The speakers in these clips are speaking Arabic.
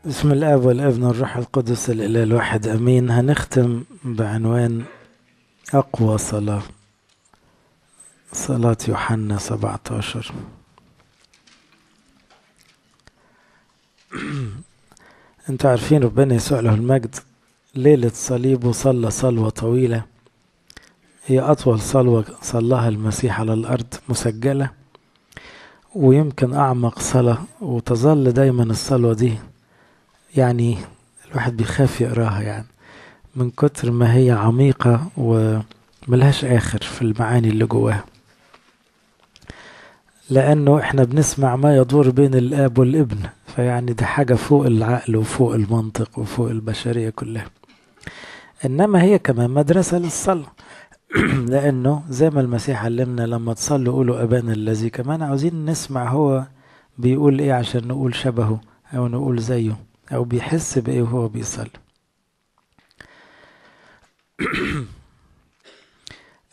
بسم الآب والابن والروح القدس الإله الواحد أمين. هنختم بعنوان أقوى صلاة، صلاة يوحنا 17. انتوا عارفين ربنا يسوع له المجد ليلة صليبه صلى صلوة طويلة، هي أطول صلوة صلاها المسيح على الأرض مسجلة، ويمكن أعمق صلاة، وتظل دايما الصلوة دي يعني الواحد بيخاف يقراها، يعني من كتر ما هي عميقة وملهاش آخر في المعاني اللي جواها، لأنه احنا بنسمع ما يدور بين الآب والابن، فيعني دي حاجة فوق العقل وفوق المنطق وفوق البشرية كلها. إنما هي كمان مدرسة للصلاة لأنه زي ما المسيح علمنا لما تصلوا قولوا أبانا الذي، كمان عاوزين نسمع هو بيقول إيه عشان نقول شبهه أو نقول زيه أو بيحس بإيه وهو بيصلي.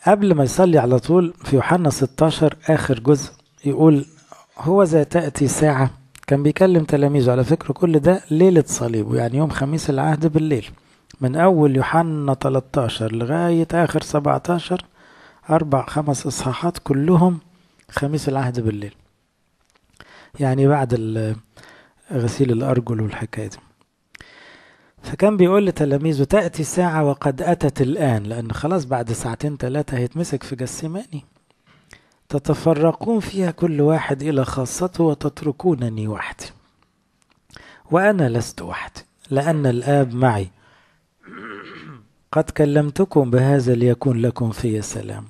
قبل ما يصلي على طول في يوحنا 16 آخر جزء يقول هو ذا تأتي ساعة. كان بيكلم تلاميذه على فكرة، كل ده ليلة صليبه، يعني يوم خميس العهد بالليل، من أول يوحنا 13 لغاية آخر 17، أربع خمس إصحاحات كلهم خميس العهد بالليل، يعني بعد غسيل الأرجل والحكاية دي. فكان بيقول لتلاميذه تأتي ساعة وقد أتت الآن، لأن خلاص بعد ساعتين ثلاثة هيتمسك في جسيماني، تتفرقون فيها كل واحد إلى خاصته وتتركونني وحدي، وأنا لست وحدي لأن الآب معي، قد كلمتكم بهذا ليكون لكم في سلام.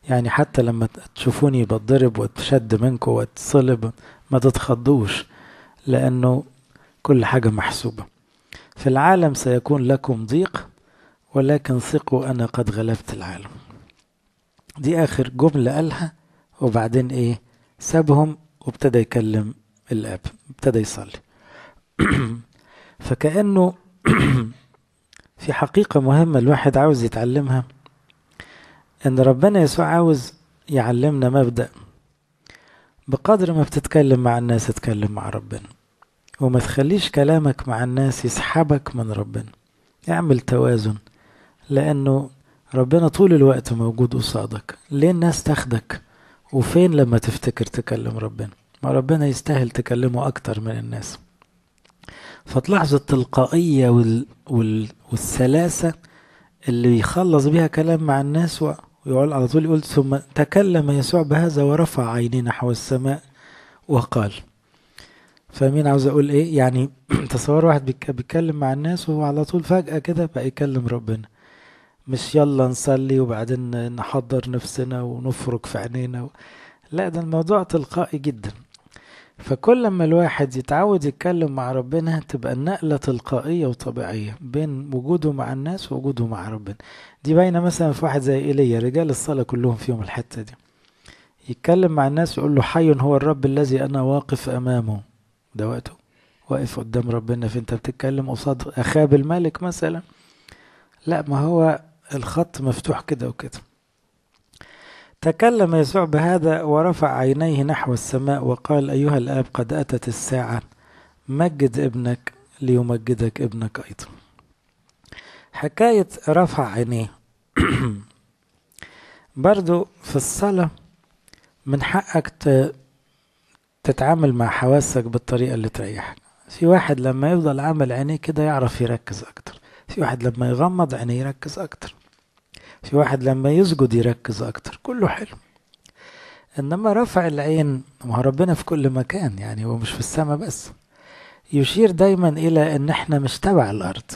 يعني حتى لما تشوفوني بتضرب وتشد منكم وتصلب ما تتخضوش، لأنه كل حاجة محسوبة. في العالم سيكون لكم ضيق ولكن ثقوا أنا قد غلبت العالم. دي آخر جملة قالها، وبعدين إيه؟ سابهم وابتدى يكلم الآب، ابتدى يصلي. فكأنه في حقيقة مهمة الواحد عاوز يتعلمها، ان ربنا يسوع عاوز يعلمنا مبدأ: بقدر ما بتتكلم مع الناس اتكلم مع ربنا، وما تخليش كلامك مع الناس يسحبك من ربنا. اعمل توازن، لانه ربنا طول الوقت موجود قصادك. ليه الناس تاخدك؟ وفين لما تفتكر تكلم ربنا؟ ما ربنا يستاهل تكلمه اكتر من الناس. فتلاحظ التلقائية والسلاسة اللي يخلص بيها كلام مع الناس، ويقول على طول يقول ثم تكلم يسوع بهذا ورفع عينيه نحو السماء وقال. فمين عاوز اقول ايه يعني؟ تصور واحد بيتكلم مع الناس وهو على طول فجأة كده بقى يكلم ربنا، مش يلا نصلي وبعدين نحضر نفسنا ونفرك في عينينا لا، ده الموضوع تلقائي جدا. فكل ما الواحد يتعود يتكلم مع ربنا تبقى النقلة تلقائية وطبيعية بين وجوده مع الناس ووجوده مع ربنا. دي باينة مثلا في واحد زي إيليا، رجال الصلاة كلهم فيهم الحتة دي. يتكلم مع الناس يقول له حي هو الرب الذي أنا واقف أمامه، ده وقته واقف قدام ربنا. فانت بتتكلم قصاد أخاب الملك مثلا؟ لا، ما هو الخط مفتوح كده وكده. تكلم يسوع بهذا ورفع عينيه نحو السماء وقال أيها الآب قد أتت الساعة، مجد ابنك ليمجدك ابنك أيضا. حكاية رفع عينيه برضو في الصلاة من حقك تتعامل مع حواسك بالطريقة اللي تريحك. في واحد لما يفضل عامل عينيه كده يعرف يركز أكتر، في واحد لما يغمض عينيه يركز أكتر، في واحد لما يسجد يركز أكتر، كله حلو. إنما رفع العين، ما ربنا في كل مكان، يعني هو مش في السماء بس، يشير دايما إلى إن احنا مش تبع الأرض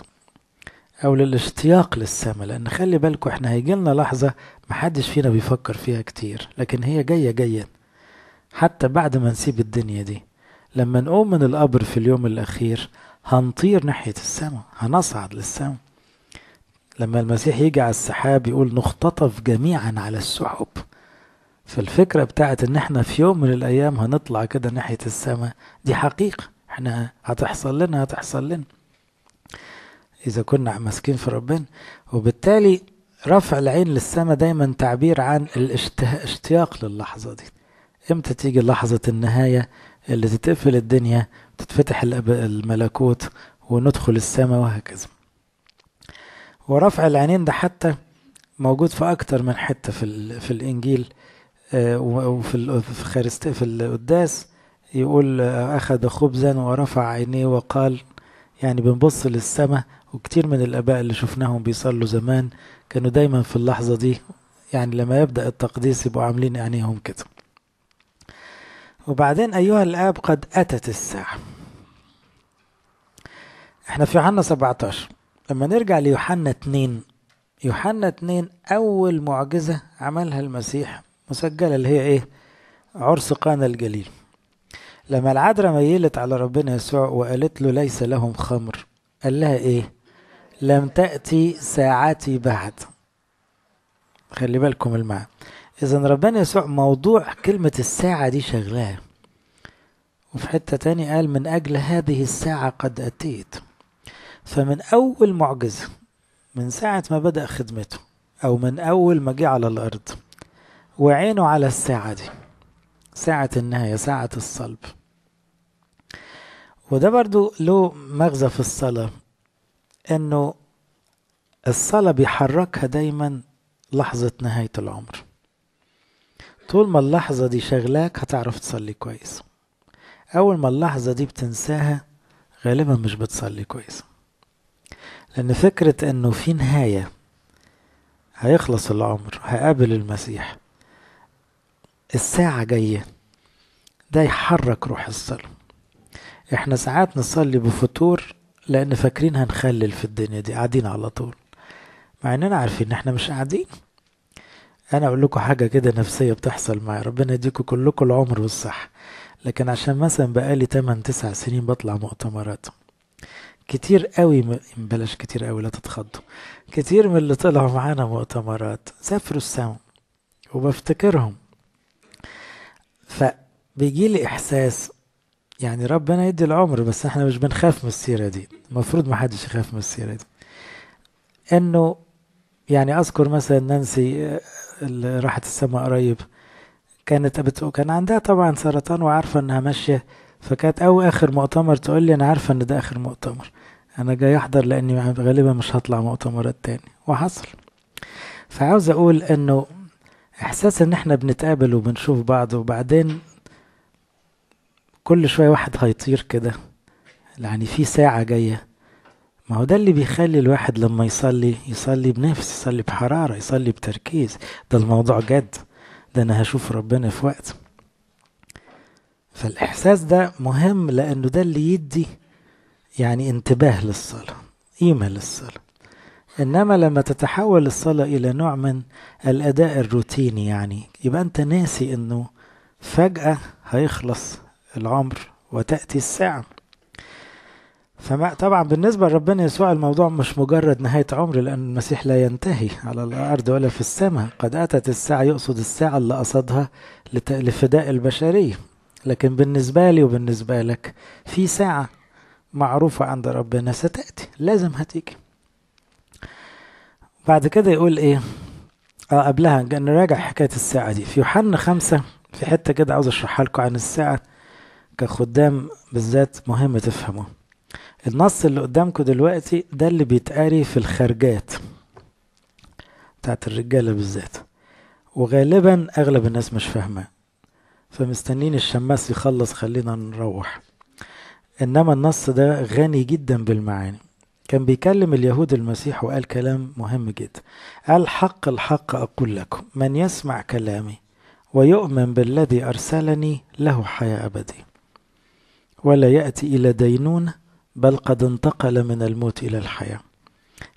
أو للاشتياق للسماء. لأن خلي بالكوا احنا هيجيلنا لحظة محدش فينا بيفكر فيها كتير، لكن هي جاية جاية حتى بعد ما نسيب الدنيا دي. لما نقوم من القبر في اليوم الأخير هنطير ناحية السماء، هنصعد للسماء. لما المسيح يجي على السحاب يقول نختطف جميعا على السحب. فالفكرة بتاعت ان احنا في يوم من الايام هنطلع كده ناحية السماء دي حقيقة، احنا هتحصل لنا هتحصل لنا اذا كنا ماسكين في ربنا. وبالتالي رفع العين للسماء دايما تعبير عن الاشتياق للحظة دي. امتى تيجي لحظة النهاية اللي تتقفل الدنيا تتفتح الملكوت وندخل السماء وهكذا. ورفع العينين ده حتى موجود في أكتر من حتة في الإنجيل، في القداس يقول أخذ خبزا ورفع عينيه وقال، يعني بنبص للسماء. وكتير من الآباء اللي شفناهم بيصلوا زمان كانوا دايما في اللحظة دي، يعني لما يبدأ التقديس يبقوا عاملين عينيهم كده. وبعدين أيها الآب قد أتت الساعة. احنا في يوحنا 17. لما نرجع ليوحنا 2، يوحنا 2 أول معجزة عملها المسيح مسجلة، اللي هي إيه؟ عرس قانا الجليل. لما العذراء ميلت على ربنا يسوع وقالت له ليس لهم خمر، قال لها إيه؟ لم تأتي ساعتي بعد. خلي بالكم المعنى. إذن ربنا يسوع موضوع كلمة الساعة دي شغلاه. وفي حتة تاني قال من أجل هذه الساعة قد أتيت. فمن أول معجزة، من ساعة ما بدأ خدمته أو من أول ما جه على الأرض وعينه على الساعة دي، ساعة النهاية، ساعة الصلب. وده برضو له مغزى في الصلاة، إنه الصلاة بيحركها دايما لحظة نهاية العمر. طول ما اللحظة دي شغلاك هتعرف تصلي كويس. أول ما اللحظة دي بتنساها غالبا مش بتصلي كويس، لأن فكرة إنه في نهاية، هيخلص العمر، هقابل المسيح، الساعة جاية، ده يحرك روح الصلاة. احنا ساعات نصلي بفتور لأن فاكرين هنخلل في الدنيا دي، قاعدين على طول، مع إننا عارفين إن احنا مش قاعدين. أنا أقول لكم حاجة كده نفسية بتحصل معي، ربنا يديكم كلكم العمر والصحة، لكن عشان مثلا بقالي 8-9 سنين بطلع مؤتمرات كتير قوي، بلاش كتير قوي لا تتخضوا، كتير من اللي طلعوا معانا مؤتمرات سافروا السما وبفتكرهم. فبيجي لي إحساس، يعني ربنا يدي العمر بس احنا مش بنخاف من السيرة دي، المفروض ما حدش يخاف من السيرة دي. انه يعني اذكر مثلا نانسي اللي راحت السما قريب، كان عندها طبعا سرطان وعارفة انها ماشية، فكانت اخر مؤتمر تقول لي انا عارفة ان ده اخر مؤتمر، انا جاي احضر لاني غالبا مش هطلع مؤتمرات تاني، وحصل. فعاوز اقول انه احساس ان احنا بنتقابل وبنشوف بعض وبعدين كل شوية واحد هيطير كده، يعني في ساعة جاية، ما هو ده اللي بيخلي الواحد لما يصلي بنفس، يصلي بحرارة، يصلي بتركيز، ده الموضوع جد، ده انا هشوف ربنا في وقت. فالاحساس ده مهم لانه ده اللي يدي يعني انتباه للصلاة، قيمة للصلاة. انما لما تتحول الصلاة الى نوع من الاداء الروتيني، يعني يبقى انت ناسي انه فجأة هيخلص العمر وتأتي الساعة. فما طبعا بالنسبة لربنا يسوع الموضوع مش مجرد نهاية عمر، لأن المسيح لا ينتهي على الأرض ولا في السماء. قد أتت الساعة يقصد الساعة اللي قصدها لفداء البشرية، لكن بالنسبة لي وبالنسبة لك في ساعة معروفة عند ربنا ستأتي، لازم هتيجي. بعد كده يقول ايه؟ قبلها نراجع حكاية الساعة دي في يوحنا 5. في حتة كده عاوز اشرحها لكم عن الساعة كخدام بالذات، مهم تفهموه. النص اللي قدامكم دلوقتي ده اللي بيتقاري في الخارجات بتاعت الرجالة بالذات، وغالبا اغلب الناس مش فاهمة، فمستنين الشماس يخلص خلينا نروح. انما النص ده غني جدا بالمعاني. كان بيكلم اليهود المسيح وقال كلام مهم جدا، قال حق الحق أقول لكم من يسمع كلامي ويؤمن بالذي أرسلني له حياة أبدية ولا يأتي إلى دينونة بل قد انتقل من الموت إلى الحياة.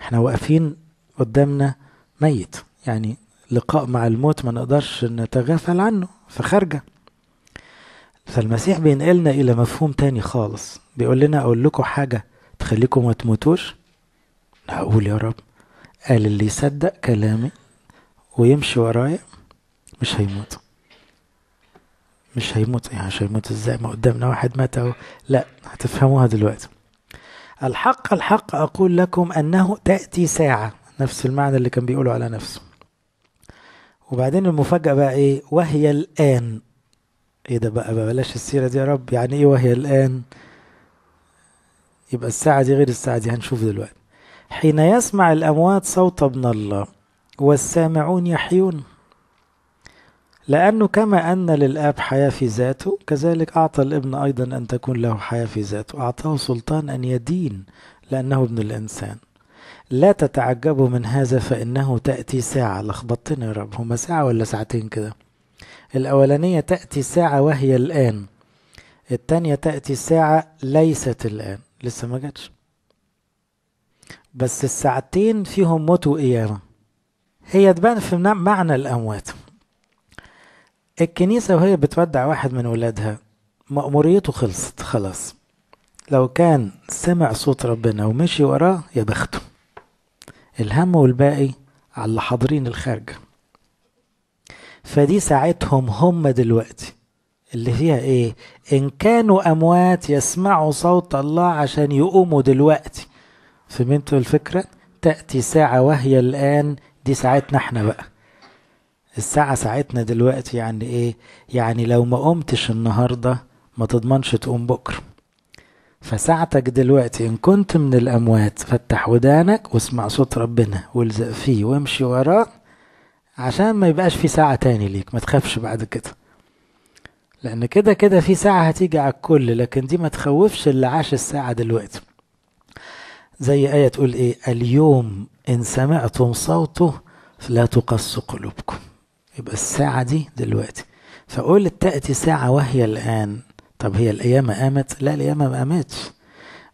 احنا واقفين قدامنا ميت، يعني لقاء مع الموت ما نقدرش نتغافل عنه، فخارجة. فالمسيح بينقلنا إلى مفهوم تاني خالص، بيقول لنا أقول لكم حاجة تخليكم ما تموتوش. أقول يا رب، قال اللي يصدق كلامي ويمشي ورايا مش هيموت. مش هيموت، يعني مش هيموت ازاي؟ ما قدامنا واحد مات اهو. لا، هتفهموها دلوقتي. الحق الحق أقول لكم أنه تأتي ساعة، نفس المعنى اللي كان بيقوله على نفسه. وبعدين المفاجأة بقى ايه؟ وهي الآن. ايه ده بقى بلاش السيرة دي يا رب، يعني ايه وهي الآن؟ يبقى الساعة دي غير الساعة دي، هنشوف دلوقتي. حين يسمع الأموات صوت ابن الله والسامعون يحيون، لأنه كما أن للآب حياة في ذاته كذلك أعطى الابن أيضا أن تكون له حياة في ذاته، أعطاه سلطان أن يدين لأنه ابن الإنسان. لا تتعجبوا من هذا فإنه تأتي ساعة. لخبطتنا يا رب، هما ساعة ولا ساعتين كده؟ الأولانية تأتي ساعة وهي الآن، التانية تأتي ساعة ليست الآن، لسه ما جاتش، بس الساعتين فيهم موت وقيامة. هي تبان في معنى الأموات. الكنيسة وهي بتودع واحد من ولادها مأموريته خلصت خلاص، لو كان سمع صوت ربنا ومشي وراه يا بخته، الهم والباقي على اللي حاضرين الخارج. فدي ساعتهم هم دلوقتي اللي فيها ايه؟ ان كانوا اموات يسمعوا صوت الله عشان يقوموا دلوقتي. فهمتوا الفكرة؟ تأتي ساعة وهي الآن، دي ساعتنا احنا بقى، الساعة ساعتنا دلوقتي. يعني ايه؟ يعني لو ما قمتش النهاردة ما تضمنش تقوم بكرة. فساعتك دلوقتي ان كنت من الاموات، فتح ودانك واسمع صوت ربنا والزق فيه وامشي وراه، عشان ما يبقاش في ساعة تاني ليك، ما تخافش بعد كده، لان كده كده في ساعة هتيجي على الكل، لكن دي ما تخوفش اللي عاش الساعة دلوقتي. زي آية تقول ايه؟ اليوم ان سمعتم صوته فلا تقسوا قلوبكم. يبقى الساعة دي دلوقتي. فقول تأتي ساعة وهي الآن. طب هي القيامة قامت؟ لا، القيامة ما قامتش،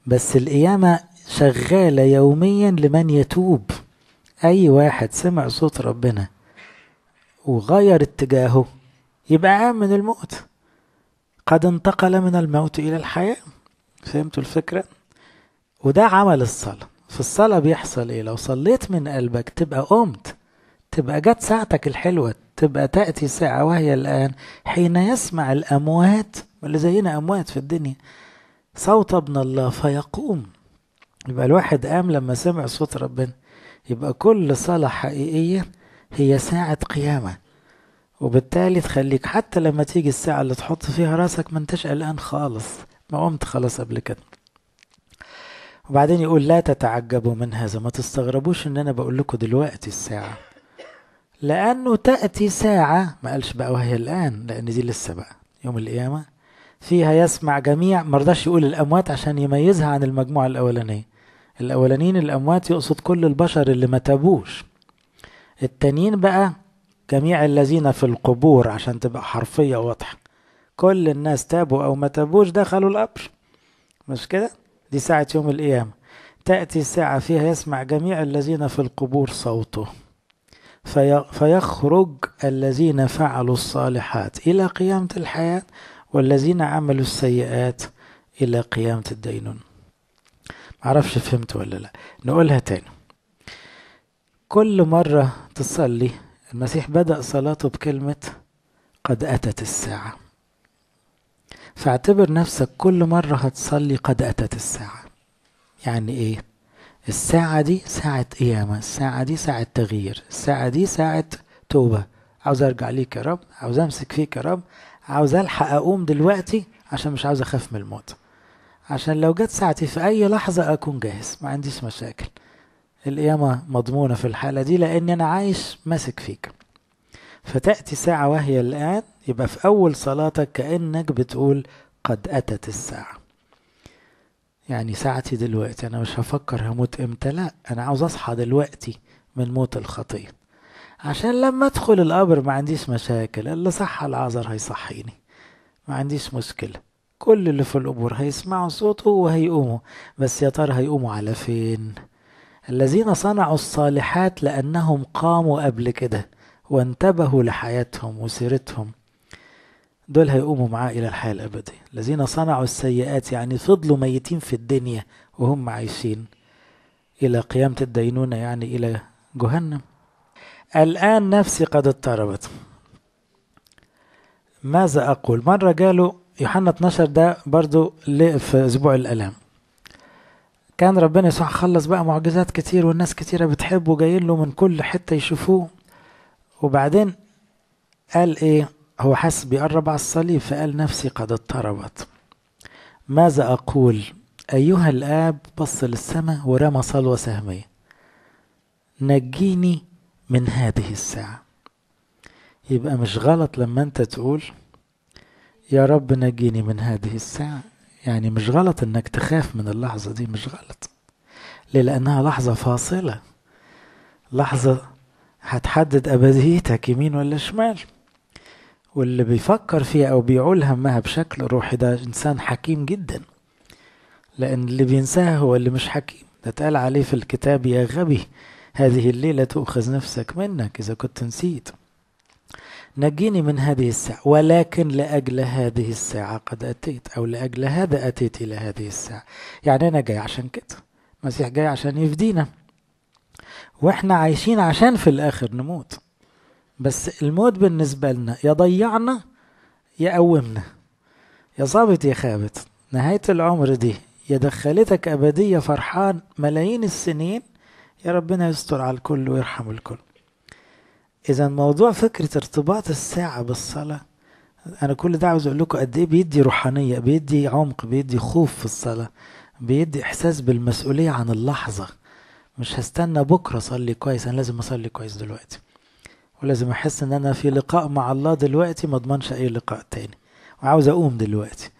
بس القيامة شغالة يوميا لمن يتوب. أي واحد سمع صوت ربنا وغير اتجاهه يبقى قام من الموت، قد انتقل من الموت إلى الحياة. فهمتوا الفكرة؟ وده عمل الصلاة. في الصلاة بيحصل ايه؟ لو صليت من قلبك تبقى قمت، تبقى جت ساعتك الحلوة، تبقى تأتي ساعة وهي الآن حين يسمع الأموات، واللي زينا أموات في الدنيا، صوت ابن الله فيقوم. يبقى الواحد قام لما سمع صوت ربنا. يبقى كل صلاة حقيقية هي ساعة قيامة، وبالتالي تخليك حتى لما تيجي الساعة اللي تحط فيها راسك ما انتش قلقان خالص، ما قمت خلاص قبل كده. وبعدين يقول لا تتعجبوا من هذا، ما تستغربوش ان انا بقول لكم دلوقتي الساعة، لانه تأتي ساعة، ما قالش بقى وهي الان، لان دي لسه بقى يوم القيامة فيها يسمع جميع. مرضاش يقول الاموات عشان يميزها عن المجموعة الاولانية. الاولانيين الاموات يقصد كل البشر اللي ما تابوش، التانيين بقى جميع الذين في القبور، عشان تبقى حرفية واضحة، كل الناس تابوا او ما تابوش دخلوا القبر، مش كده؟ دي ساعة يوم القيامة. تأتي الساعة فيها يسمع جميع الذين في القبور صوته، فيخرج الذين فعلوا الصالحات إلى قيامة الحياة، والذين عملوا السيئات إلى قيامة الدينون. معرفش فهمت ولا لا، نقولها تاني. كل مرة تصلي، المسيح بدأ صلاته بكلمة قد أتت الساعة، فاعتبر نفسك كل مرة هتصلي قد أتت الساعة. يعني ايه؟ الساعة دي ساعة قيامة، الساعة دي ساعة تغيير، الساعة دي ساعة توبة. عاوز ارجع ليك يا رب، عاوز امسك فيك يا رب، عاوز الحق اقوم دلوقتي عشان مش عاوز اخاف من الموت، عشان لو جت ساعتي في اي لحظة اكون جاهز، ما عنديش مشاكل. القيامة مضمونة في الحالة دي لان انا عايش ماسك فيك. فتأتي ساعة وهي الآن، يبقى في اول صلاتك كأنك بتقول قد اتت الساعة. يعني ساعتي دلوقتي، انا مش هفكر هموت امتى، لا، انا عاوز اصحى دلوقتي من موت الخطية، عشان لما ادخل القبر ما عنديش مشاكل، اللي صح العذر هيصحيني، ما عنديش مشكلة. كل اللي في القبور هيسمعوا صوته وهيقوموا، بس يا ترى هيقوموا على فين؟ الذين صنعوا الصالحات لانهم قاموا قبل كده وانتبهوا لحياتهم وسيرتهم، دول هيقوموا معاه إلى الحياة الأبدية. الذين صنعوا السيئات يعني فضلوا ميتين في الدنيا وهم عايشين، إلى قيامة الدينونة، يعني إلى جهنم. الآن نفسي قد اضطربت، ماذا أقول؟ مرة قالوا يوحنا 12 ده برضو في أسبوع الألام، كان ربنا يسوع خلص بقى معجزات كتير والناس كتيرة بتحبه، جايين له من كل حتة يشوفوه، وبعدين قال إيه؟ هو حس بيقرب على الصليب، فقال نفسي قد اضطربت، ماذا أقول؟ أيها الآب بص للسماء ورمى صلوة سهمية، نجيني من هذه الساعة. يبقى مش غلط لما انت تقول يا رب نجيني من هذه الساعة، يعني مش غلط انك تخاف من اللحظة دي، مش غلط. ليه؟ لأنها لحظة فاصلة، لحظة هتحدد أبديتك يمين ولا شمال. واللي بيفكر فيها أو بيعول همها بشكل روحي ده إنسان حكيم جدا، لأن اللي بينساها هو اللي مش حكيم. ده اتقال عليه في الكتاب يا غبي هذه الليلة تؤخذ نفسك منك إذا كنت نسيت. نجيني من هذه الساعة، ولكن لأجل هذه الساعة قد أتيت، أو لأجل هذا أتيت إلى هذه الساعة. يعني أنا جاي عشان كده، المسيح جاي عشان يفدينا، وإحنا عايشين عشان في الآخر نموت. بس الموت بالنسبة لنا يا ضيعنا يا قومنا، يا صابت يا خابت. نهاية العمر دي يا دخلتك أبدية فرحان ملايين السنين، يا ربنا يستر على الكل ويرحم الكل. إذا موضوع فكرة ارتباط الساعة بالصلاة، أنا كل ده عاوز أقول لكم قد إيه بيدي روحانية، بيدي عمق، بيدي خوف في الصلاة، بيدي إحساس بالمسؤولية عن اللحظة. مش هستنى بكرة أصلي كويس، أنا لازم أصلي كويس دلوقتي، ولازم أحس إن أنا في لقاء مع الله دلوقتي، ما أضمنش أي لقاء تاني، وعاوز أقوم دلوقتي،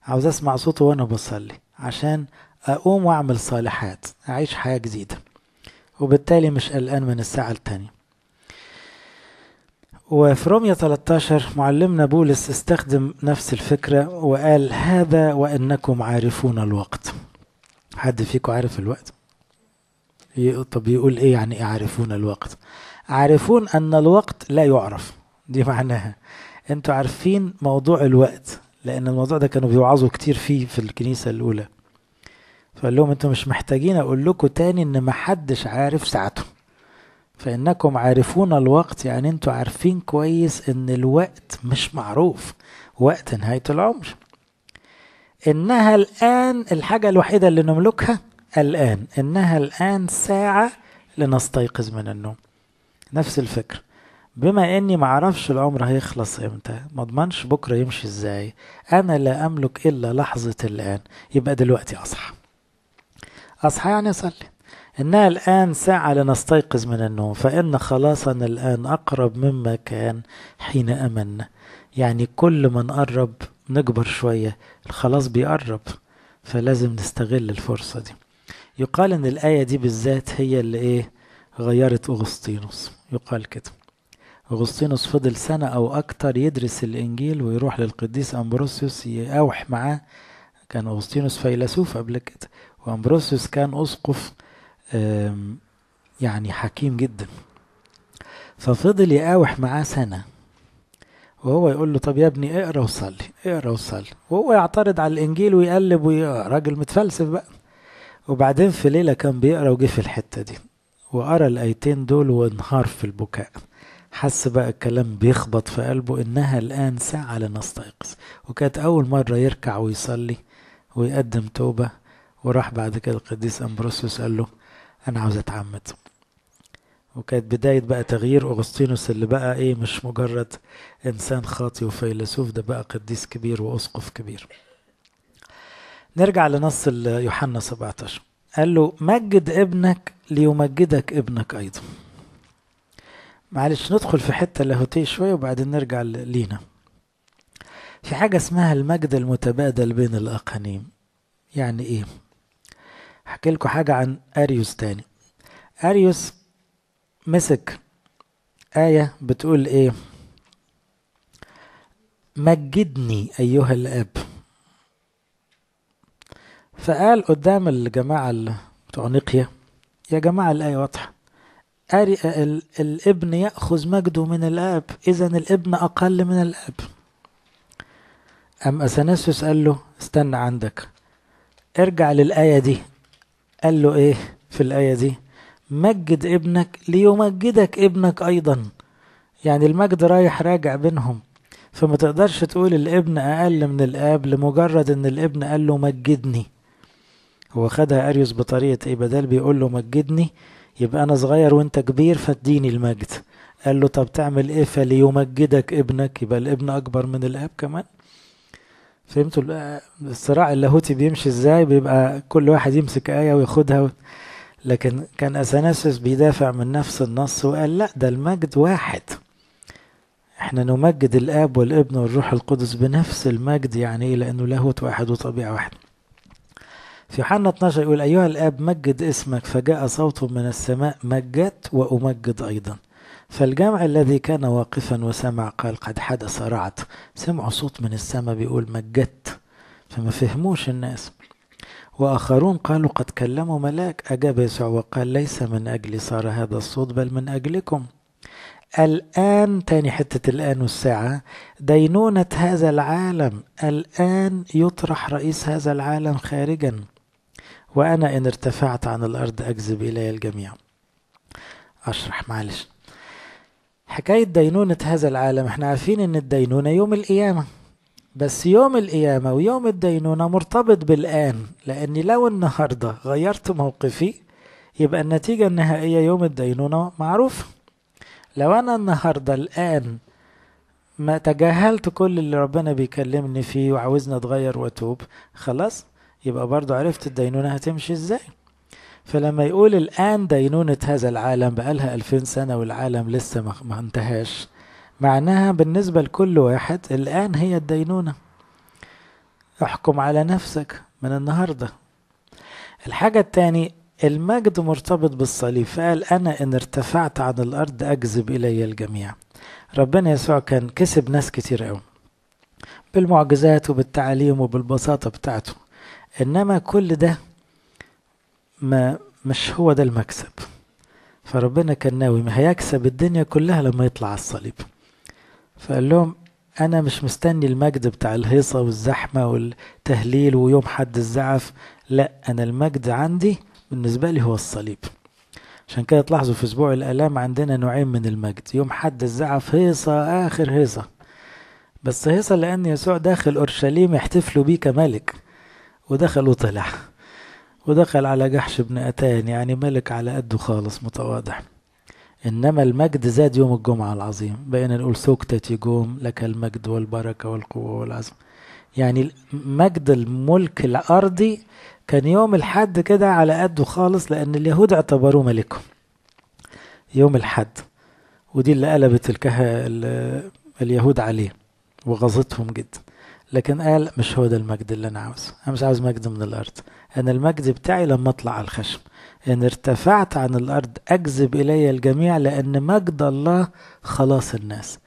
عاوز أسمع صوته وأنا بصلي عشان أقوم وأعمل صالحات، أعيش حياة جديدة، وبالتالي مش قلقان من الساعة التانية. وفي رومية 13 معلمنا بولس استخدم نفس الفكرة وقال هذا وإنكم عارفون الوقت. حد فيكم عارف الوقت؟ طب يقول إيه يعني إيه عارفون الوقت؟ عارفون أن الوقت لا يعرف، دي معناها أنتوا عارفين موضوع الوقت، لأن الموضوع ده كانوا بيوعظوا كتير فيه في الكنيسة الأولى. فقال لهم أنتوا مش محتاجين أقول لكم تاني إن محدش عارف ساعته، فإنكم عارفون الوقت، يعني أنتوا عارفين كويس إن الوقت مش معروف، وقت نهاية العمر. إنها الآن الحاجة الوحيدة اللي نملكها الآن، إنها الآن ساعة لنستيقظ من النوم. نفس الفكرة، بما إني معرفش العمر هيخلص إمتى، ما اضمنش بكرة يمشي إزاي، أنا لا أملك إلا لحظة الآن، يبقى دلوقتي أصحى. أصحى يعني أصلي. إنها الآن ساعة لنستيقظ من النوم، فإن خلاصنا الآن أقرب مما كان حين أمنا. يعني كل ما نقرب نكبر شوية الخلاص بيقرب، فلازم نستغل الفرصة دي. يقال إن الآية دي بالذات هي اللي غيرت أغسطينوس. يقال كده أغسطينوس فضل سنة أو أكتر يدرس الإنجيل ويروح للقديس أمبروسيوس يقاوح معاه. كان أغسطينوس فيلسوف قبل كده، وأمبروسيوس كان أسقف يعني حكيم جدا. ففضل يقاوح معاه سنة، وهو يقول له طب يا ابني اقرأ وصلي، اقرأ وصلي، وهو يعترض على الإنجيل ويقلب ويقرأ، راجل متفلسف بقى. وبعدين في ليلة كان بيقرأ وجه في الحتة دي وقرأ الآيتين دول وانهار في البكاء، حس بقى الكلام بيخبط في قلبه، إنها الآن ساعة لنستيقظ. وكانت أول مرة يركع ويصلي ويقدم توبة. وراح بعد كده القديس أمبروسيوس قال له أنا عاوز أتعمد. وكانت بداية بقى تغيير أغسطينوس، اللي بقى مش مجرد إنسان خاطي وفيلسوف، ده بقى قديس كبير وأسقف كبير. نرجع لنص يوحنا 17، قال له مجد ابنك ليمجدك ابنك أيضا. معلش ندخل في حتة لاهوتية شوية وبعدين نرجع لينا. في حاجة اسمها المجد المتبادل بين الأقانيم. يعني ايه؟ هحكي لكم حاجة عن أريوس تاني. أريوس مسك آية بتقول ايه؟ مجدني أيها الأب. فقال قدام الجماعة بتوع نقية يا جماعة الآية واضحة، الابن يأخذ مجده من الآب، إذا الابن أقل من الآب. أم أثناسيوس قال له استنى عندك، ارجع للآية دي. قال له ايه في الآية دي؟ مجد ابنك ليمجدك ابنك أيضا. يعني المجد رايح راجع بينهم، فما تقدرش تقول الابن أقل من الآب لمجرد ان الابن قال له مجدني. هو خدها أريوس بطريقة ايه؟ بدل بيقول له مجدني يبقى أنا صغير وانت كبير فاديني المجد، قال له طب تعمل ايه؟ فليمجدك ابنك، يبقى الابن أكبر من الآب كمان. فهمتوا الصراع اللاهوتي بيمشي ازاي؟ بيبقى كل واحد يمسك آية وياخدها لكن كان أثناسيوس بيدافع من نفس النص وقال لا، ده المجد واحد، احنا نمجد الآب والابن والروح القدس بنفس المجد. يعني ايه؟ لأنه لاهوت واحد وطبيعة واحد. في يوحنا 12 يقول أيها الآب مجد اسمك، فجاء صوت من السماء مجدت وأمجد أيضا. فالجمع الذي كان واقفا وسمع قال قد حدث رعد. سمعوا صوت من السماء بيقول مجدت، فما فهموش الناس. وآخرون قالوا قد كلموا ملاك. أجاب يسوع وقال ليس من أجلي صار هذا الصوت بل من أجلكم. الآن، تاني حتة الآن والساعة، دينونة هذا العالم، الآن يطرح رئيس هذا العالم خارجا، وأنا إن ارتفعت عن الأرض أجذب إلي الجميع. أشرح معلش حكاية دينونة هذا العالم. احنا عارفين إن الدينونة يوم القيامة، بس يوم القيامة ويوم الدينونة مرتبط بالآن، لأني لو النهاردة غيرت موقفي يبقى النتيجة النهائية يوم الدينونة معروف. لو أنا النهاردة الآن ما تجاهلت كل اللي ربنا بيكلمني فيه وعاوزني أتغير وأتوب، خلاص يبقى برضو عرفت الدينونة هتمشي إزاي. فلما يقول الآن دينونة هذا العالم، بقالها 2000 سنة والعالم لسه ما انتهاش، معناها بالنسبة لكل واحد الآن هي الدينونة. احكم على نفسك من النهاردة. الحاجة التاني، المجد مرتبط بالصليب، فقال أنا إن ارتفعت عن الأرض أجذب إلي الجميع. ربنا يسوع كان كسب ناس كتير قوي بالمعجزات وبالتعاليم وبالبساطة بتاعته، إنما كل ده مش هو ده المكسب. فربنا كان ناوي ما هيكسب الدنيا كلها لما يطلع على الصليب. فقال لهم أنا مش مستني المجد بتاع الهيصة والزحمة والتهليل ويوم حد الزعف، لا، أنا المجد عندي بالنسبة لي هو الصليب. عشان كده تلاحظوا في أسبوع الآلام عندنا نوعين من المجد. يوم حد الزعف هيصة آخر هيصة، بس هيصة لأن يسوع داخل أورشليم يحتفلوا بيه كملك، ودخل وطلع ودخل على جحش بن أتان، يعني ملك على قده خالص متواضع. إنما المجد زاد يوم الجمعة العظيم، بقينا نقول سكتة يجوم لك المجد والبركة والقوة والعظم. يعني مجد الملك الأرضي كان يوم الحد كده على قده خالص، لأن اليهود اعتبروه ملكهم يوم الحد، ودي اللي قلبت اليهود عليه وغضتهم جدا. لكن قال مش هو ده المجد اللي أنا عاوزه، أنا مش عاوز مجد من الأرض، أنا المجد بتاعي لما أطلع على الخشب. إن ارتفعت عن الأرض أجذب إلي الجميع، لأن مجد الله خلاص الناس،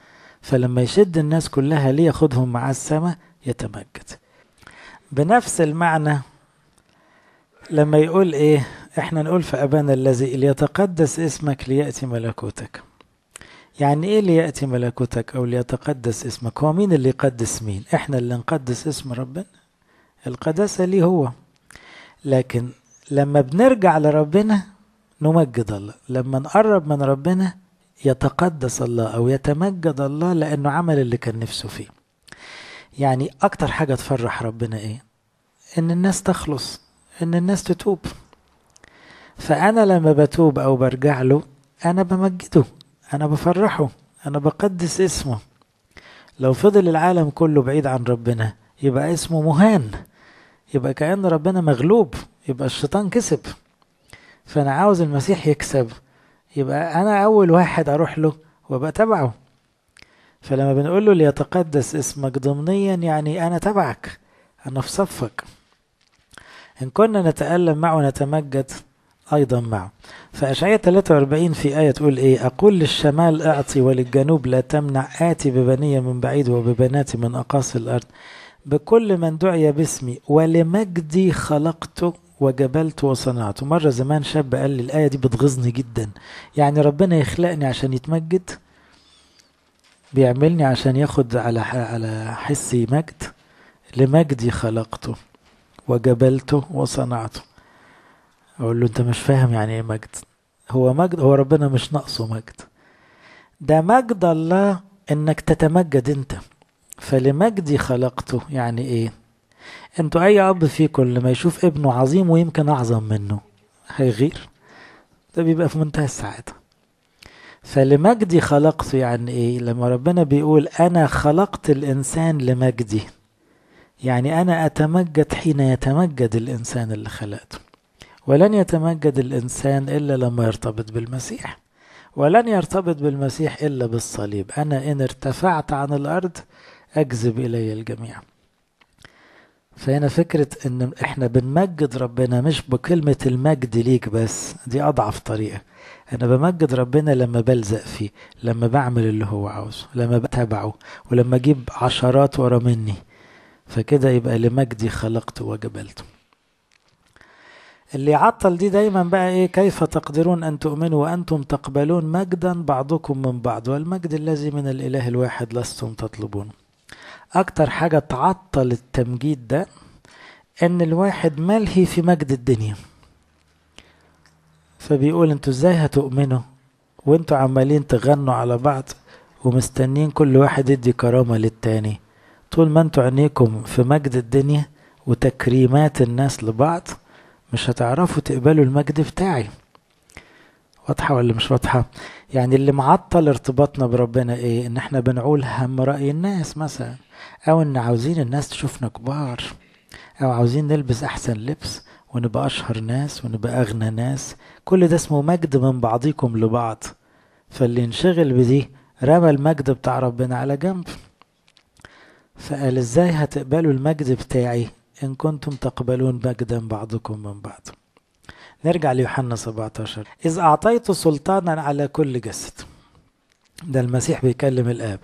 فلما يشد الناس كلها ليه ياخدهم مع السماء يتمجد. بنفس المعنى لما يقول إيه، إحنا نقول في أبانا الذي ليتقدس اسمك ليأتي ملكوتك. يعني إيه ليأتي ملكوتك أو ليتقدس اسمك؟ هو مين اللي يقدس مين؟ إحنا اللي نقدس اسم ربنا، القداسة ليه هو. لكن لما بنرجع لربنا نمجد الله، لما نقرب من ربنا يتقدس الله أو يتمجد الله، لأنه عمل اللي كان نفسه فيه. يعني أكتر حاجة تفرح ربنا إيه؟ إن الناس تخلص، إن الناس تتوب. فأنا لما بتوب أو برجع له أنا بمجده، أنا بفرحه، أنا بقدس اسمه. لو فضل العالم كله بعيد عن ربنا يبقى اسمه مهان، يبقى كأن ربنا مغلوب، يبقى الشيطان كسب. فأنا عاوز المسيح يكسب، يبقى أنا أول واحد أروح له وابقى تبعه. فلما بنقول له ليتقدس اسمك ضمنيا يعني أنا تبعك، أنا في صفك. إن كنا نتألم معه نتمجد أيضا معه. فأشعياء 43 في آية تقول إيه؟ أقول للشمال أعطي وللجنوب لا تمنع، آتي ببنية من بعيد وببنات من أقاصي الأرض، بكل من دعي باسمي ولمجدي خلقته وجبلت وصنعته. مرة زمان شاب قال لي الآية دي بتغيظني جدا، يعني ربنا يخلقني عشان يتمجد؟ بيعملني عشان ياخد على حسي مجد؟ لمجدي خلقته وجبلته وصنعته. اقول له انت مش فاهم يعني ايه مجد. هو مجد، هو ربنا مش ناقصه مجد، ده مجد الله انك تتمجد انت. فلمجدي خلقته يعني ايه؟ انتوا اي اب فيكم لما يشوف ابنه عظيم ويمكن اعظم منه هيغير؟ ده بيبقى في منتهى السعادة. فلمجدي خلقته يعني ايه؟ لما ربنا بيقول انا خلقت الانسان لمجدي، يعني أنا أتمجد حين يتمجد الإنسان اللي خلقته، ولن يتمجد الإنسان إلا لما يرتبط بالمسيح، ولن يرتبط بالمسيح إلا بالصليب. أنا إن ارتفعت عن الأرض أجذب إلي الجميع. فهنا فكرة إن إحنا بنمجد ربنا مش بكلمة المجد ليك بس، دي أضعف طريقة. أنا بمجد ربنا لما بلزق فيه، لما بعمل اللي هو عاوزه، لما بتابعه، ولما أجيب عشرات ورا مني، فكده يبقى لمجدي خلقته وجبلته. اللي يعطل دي دايما بقى ايه؟ كيف تقدرون ان تؤمنوا وانتم تقبلون مجدا بعضكم من بعض والمجد الذي من الاله الواحد لستم تطلبون. اكتر حاجة تعطل التمجيد ده ان الواحد ملهي في مجد الدنيا، فبيقول انتوا ازاي هتؤمنوا وانتوا عمالين تغنوا على بعض ومستنين كل واحد يدي كرامة للتاني؟ طول ما انتوا عينيكم في مجد الدنيا وتكريمات الناس لبعض مش هتعرفوا تقبلوا المجد بتاعي. واضحة ولا مش واضحة؟ يعني اللي معطل ارتباطنا بربنا ايه؟ ان احنا بنعول هم رأي الناس مثلا، او ان عاوزين الناس تشوفنا كبار، او عاوزين نلبس احسن لبس ونبقى اشهر ناس ونبقى اغنى ناس. كل ده اسمه مجد من بعضكم لبعض. فاللي ينشغل بدي رمى المجد بتاع ربنا على جنب. فقال ازاي هتقبلوا المجد بتاعي ان كنتم تقبلون مجدا بعضكم من بعض؟ نرجع ليوحنا 17. إذ أعطيت سلطانا على كل جسد، ده المسيح بيكلم الآب،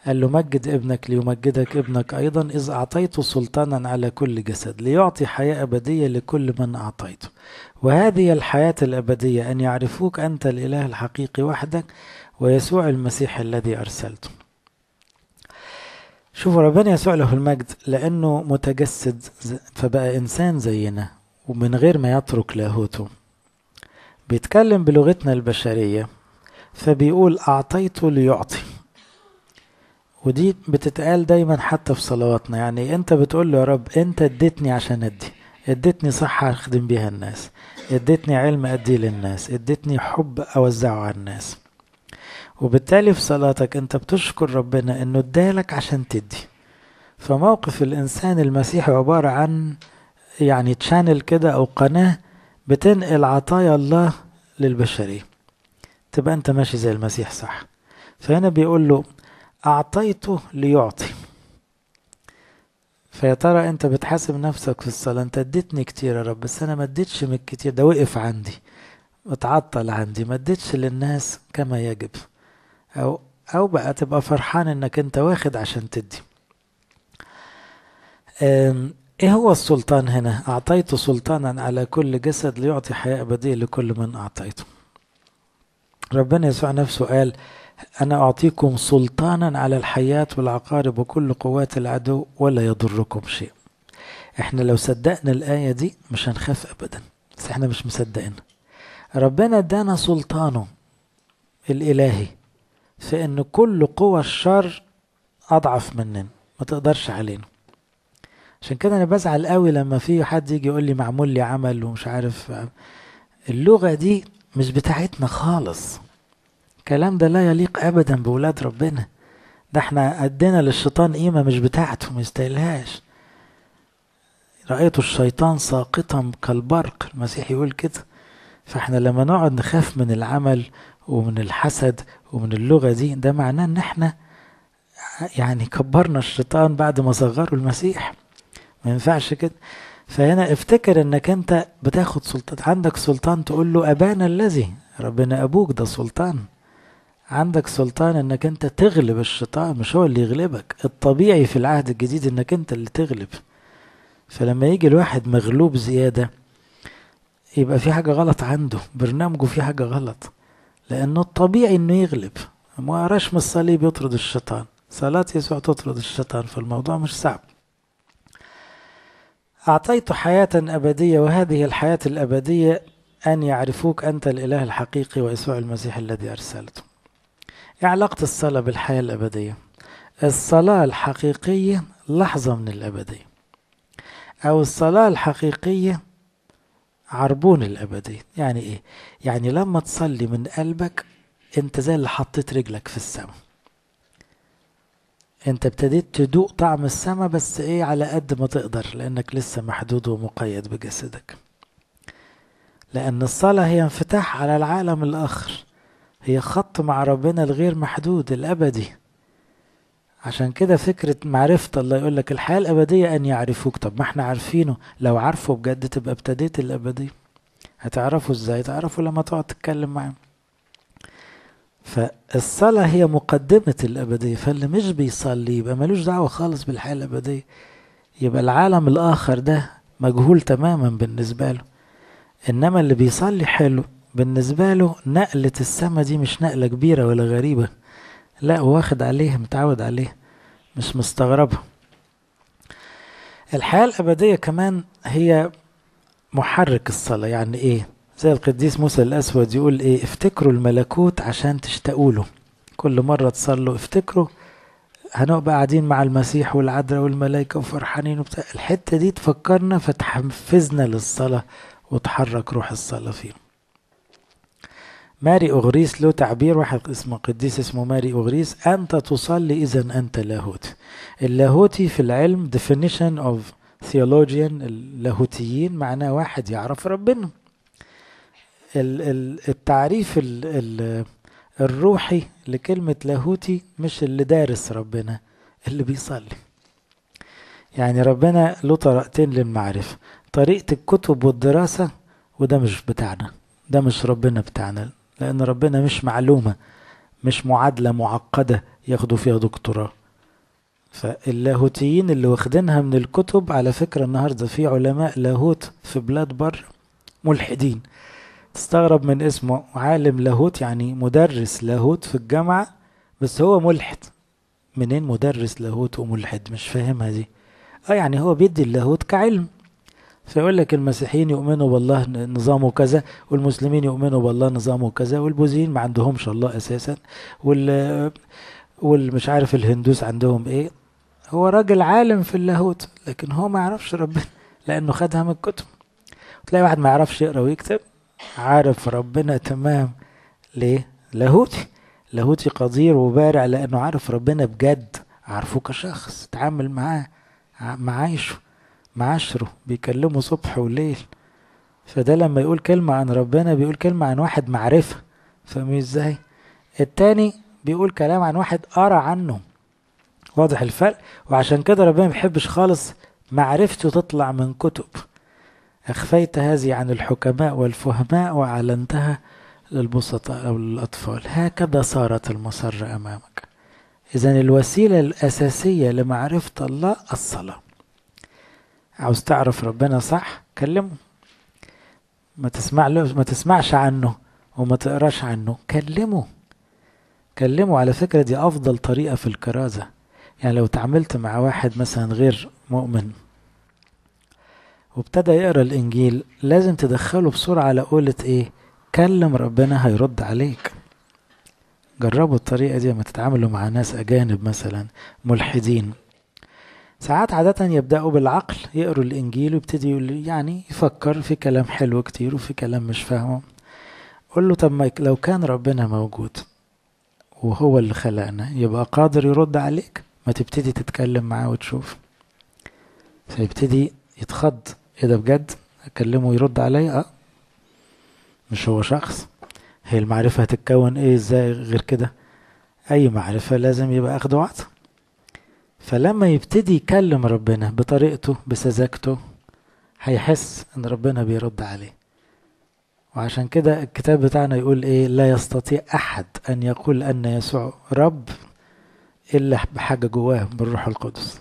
قال له مجد ابنك ليمجدك ابنك أيضا، إذ أعطيت سلطانا على كل جسد ليعطي حياة أبدية لكل من أعطيته، وهذه الحياة الأبدية أن يعرفوك أنت الإله الحقيقي وحدك ويسوع المسيح الذي أرسلته. شوفوا ربنا يسوع له المجد لأنه متجسد فبقى إنسان زينا ومن غير ما يترك لاهوته، بيتكلم بلغتنا البشرية، فبيقول أعطيته ليعطي. ودي بتتقال دايما حتى في صلواتنا، يعني انت بتقول له يا رب انت اديتني عشان اديتني صحة اخدم بيها الناس، اديتني علم اديه للناس، اديتني حب اوزعه على الناس. وبالتالي في صلاتك انت بتشكر ربنا انه ادالك عشان تدي. فموقف الانسان المسيحي عبارة عن يعني تشانل كده او قناة بتنقل عطايا الله للبشرية، تبقى انت ماشي زي المسيح صح. فهنا بيقول له اعطيته ليعطي. فيا ترى انت بتحاسب نفسك في الصلاة، انت اديتني كتير يا رب بس انا ما اديتش من الكتير ده، وقف عندي، اتعطل عندي، ما اديتش للناس كما يجب. او بقى تبقى فرحان انك انت واخد عشان تدي. ايه هو السلطان هنا؟ اعطيته سلطانا على كل جسد ليعطي حياة ابدية لكل من اعطيته. ربنا يسوع نفسه قال انا اعطيكم سلطانا على الحياة والعقارب وكل قوات العدو ولا يضركم شيء. احنا لو صدقنا الآية دي مش هنخاف ابدا، بس احنا مش مصدقين. ربنا ادانا سلطانه الالهي في ان كل قوى الشر اضعف مننا، ما تقدرش علينا. عشان كده انا بزعل قوي لما في حد يجي يقول لي معمول لي عمل ومش عارف. اللغة دي مش بتاعتنا خالص، الكلام ده لا يليق ابدا بولاد ربنا. ده احنا ادينا للشيطان قيمة مش بتاعته، ما يستاهلهاش. رأيت الشيطان ساقطا كالبرق، المسيح يقول كده. فاحنا لما نقعد نخاف من العمل ومن الحسد ومن اللغة دي، ده معناه ان احنا يعني كبرنا الشيطان بعد ما صغروا المسيح. ما ينفعش كده. فهنا افتكر انك انت بتاخد سلطان، عندك سلطان تقول له ابانا الذي، ربنا ابوك، ده سلطان. عندك سلطان انك انت تغلب الشيطان، مش هو اللي يغلبك. الطبيعي في العهد الجديد انك انت اللي تغلب. فلما يجي الواحد مغلوب زيادة يبقى في حاجة غلط عنده، برنامجه في حاجة غلط، لأنه الطبيعي إنه يغلب. ما رشم الصليب يطرد الشيطان، صلاة يسوع تطرد الشيطان، فالموضوع مش صعب. أعطيت حياة أبدية وهذه الحياة الأبدية أن يعرفوك أنت الإله الحقيقي ويسوع المسيح الذي أرسلته. إيه علاقة الصلاة بالحياة الأبدية؟ الصلاة الحقيقية لحظة من الأبدية، أو الصلاة الحقيقية عربون الأبدية. يعني إيه؟ يعني لما تصلي من قلبك أنت زي اللي حطيت رجلك في السماء. انت ابتديت تدوق طعم السما، بس ايه، على قد ما تقدر، لانك لسه محدود ومقيد بجسدك. لان الصلاة هي انفتاح على العالم الاخر، هي خط مع ربنا الغير محدود الابدي. عشان كده فكرة معرفة الله، يقولك الحياة الابدية ان يعرفوك. طب ما احنا عارفينه، لو عارفه بجد تبقى ابتديت الابدية. هتعرفه ازاي؟ تعرفه لما تقعد تتكلم معاه. فالصلاة هي مقدمة الأبدية، فاللي مش بيصلي يبقى ملوش دعوة خالص بالحياة الأبدية، يبقى العالم الآخر ده مجهول تماما بالنسبة له. إنما اللي بيصلي حلو بالنسبة له، نقلة السما دي مش نقلة كبيرة ولا غريبة، لا، واخد عليها، متعود عليها، مش مستغربها. الحياة الأبدية كمان هي محرك الصلاة. يعني إيه؟ زي القديس موسى الأسود يقول إيه، افتكروا الملكوت عشان تشتاقوا له. كل مرة تصلوا افتكروا هنبقى قاعدين مع المسيح والعذراء والملائكة وفرحانين وبتاع، الحتة دي تفكرنا فتحفزنا للصلاة وتحرك روح الصلاة فيه. ماري أغريس له تعبير، واحد اسمه قديس اسمه ماري أغريس، أنت تصلي إذا أنت لاهوتي. اللاهوتي في العلم definition of theologian، اللاهوتيين معناه واحد يعرف ربنا. التعريف الروحي لكلمة لاهوتي مش اللي دارس ربنا، اللي بيصلي. يعني ربنا له طريقتين للمعرفة، طريقة الكتب والدراسة، وده مش بتاعنا، ده مش ربنا بتاعنا، لأن ربنا مش معلومة، مش معادلة معقدة ياخدوا فيها دكتوراه. فاللاهوتيين اللي واخدينها من الكتب، على فكرة النهاردة في علماء لاهوت في بلاد بر ملحدين، تستغرب من اسمه، عالم لاهوت يعني مدرس لاهوت في الجامعة، بس هو ملحد. منين مدرس لاهوت وملحد؟ مش فاهمها دي. يعني هو بيدي اللاهوت كعلم، فيقول لك المسيحيين يؤمنوا بالله نظامه كذا، والمسلمين يؤمنوا بالله نظامه كذا، والبوذيين ما عندهمش الله اساسا، والمش عارف الهندوس عندهم ايه. هو راجل عالم في اللاهوت، لكن هو ما يعرفش ربنا لانه خدها من الكتب. تلاقي واحد ما يعرفش يقرا ويكتب، عارف ربنا تمام. ليه؟ لاهوتي. لاهوتي قدير وبارع، لانه عارف ربنا بجد، عارفه كشخص، تعامل معاه، معايشه، معاشره، بيكلمه صبح وليل. فده لما يقول كلمة عن ربنا بيقول كلمة عن واحد معرفة. فاهمين ازاي؟ التاني بيقول كلام عن واحد قرا عنه. واضح الفرق؟ وعشان كده ربنا ما بيحبش خالص معرفته تطلع من كتب. أخفيت هذه عن الحكماء والفهماء وأعلنتها للبسطاء أو للأطفال، هكذا صارت المسرة أمامك. إذن الوسيلة الأساسية لمعرفة الله الصلاة. عاوز تعرف ربنا صح، كلمه. ما تسمعش عنه وما تقراش عنه، كلمه. كلمه. على فكرة دي أفضل طريقة في الكرازة. يعني لو تعاملت مع واحد مثلا غير مؤمن وابتدى يقرأ الإنجيل، لازم تدخله بسرعة على قولة إيه، كلم ربنا هيرد عليك. جربوا الطريقة دي لما تتعاملوا مع ناس أجانب مثلا ملحدين. ساعات عادة يبدأوا بالعقل، يقروا الإنجيل ويبتدي يعني يفكر في كلام حلو كتير وفي كلام مش فاهمه. قول له طب ما لو كان ربنا موجود وهو اللي خلقنا، يبقى قادر يرد عليك. ما تبتدي تتكلم معاه وتشوف. فيبتدي يتخض، ايه ده بجد؟ اكلمه يرد عليا؟ مش هو شخص. هي المعرفة هتتكون ايه ازاي غير كده؟ اي معرفة لازم يبقى اخد وعطا. فلما يبتدي يكلم ربنا بطريقته بسذاجته، هيحس ان ربنا بيرد عليه. وعشان كده الكتاب بتاعنا يقول ايه، لا يستطيع احد ان يقول ان يسوع رب الا بحاجة جواه بالروح القدس.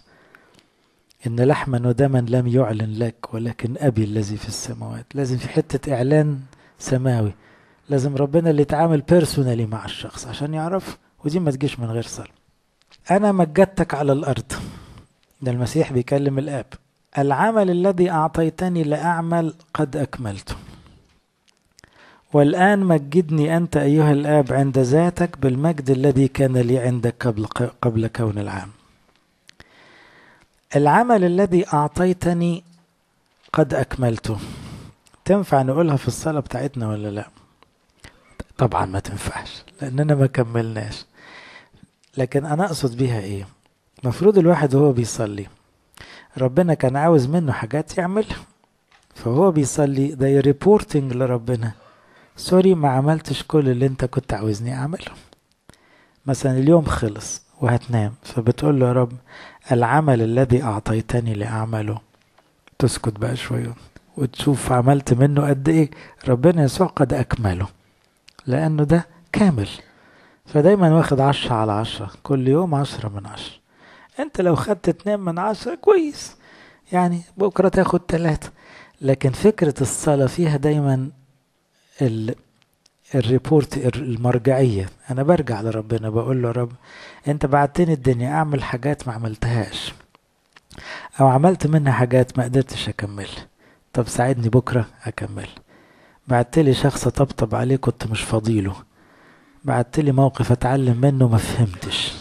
ان لحما ودما لم يعلن لك ولكن ابي الذي في السماوات. لازم في حتة اعلان سماوي، لازم ربنا اللي يتعامل بيرسونالي مع الشخص عشان يعرف، ودي ما تجيش من غير صلاة. انا مجدتك على الارض، ده المسيح بيكلم الاب، العمل الذي اعطيتني لاعمل قد اكملته، والآن مجدني أنت أيها الآب عند ذاتك بالمجد الذي كان لي عندك قبل كون العام. العمل الذي أعطيتني قد أكملته. تنفع نقولها في الصلاة بتاعتنا ولا لا؟ طبعا ما تنفعش، لأننا ما كملناش. لكن أنا أقصد بيها إيه؟ مفروض الواحد وهو بيصلي ربنا كان عاوز منه حاجات يعملها، فهو بيصلي ده ريبورتنج لربنا، سوري ما عملتش كل اللي انت كنت عاوزني اعمله. مثلا اليوم خلص وهتنام، فبتقول له يا رب العمل الذي اعطيتني لاعمله، تسكت بقى شوية وتشوف عملت منه قد ايه. ربنا يسوع قد اكمله لانه ده كامل، فدايما واخد 10/10، كل يوم 10/10. انت لو خدت 2/10 كويس، يعني بكرة تاخد 3. لكن فكرة الصلاة فيها دايما الريبورت، المرجعية. انا برجع لربنا بقول له يا رب انت بعتني الدنيا اعمل حاجات ما عملتهاش، او عملت منها حاجات ما قدرتش اكملها، طب ساعدني بكرة اكمل. بعتلي شخص طبطب عليه كنت مش فاضيله، بعتلي موقف اتعلم منه ما فهمتش،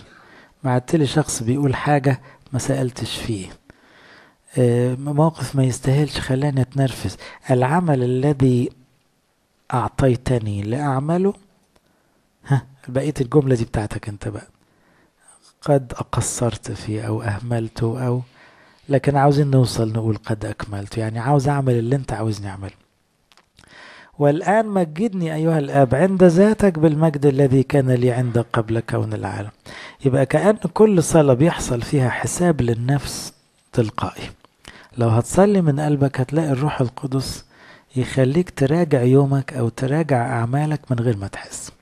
بعتلي شخص بيقول حاجة ما سألتش فيه، موقف ما يستاهلش خلاني اتنرفز. العمل الذي اعطيتني لاعمله، ها بقية الجملة دي بتاعتك انت بقى، قد قصرت فيه او اهملته او، لكن عاوزين نوصل نقول قد اكملت، يعني عاوز اعمل اللي انت عاوزني اعمله. والآن مجدني أيها الآب عند ذاتك بالمجد الذي كان لي عندك قبل كون العالم. يبقى كأن كل صلاة بيحصل فيها حساب للنفس تلقائي. لو هتصلي من قلبك هتلاقي الروح القدس يخليك تراجع يومك أو تراجع أعمالك من غير ما تحس.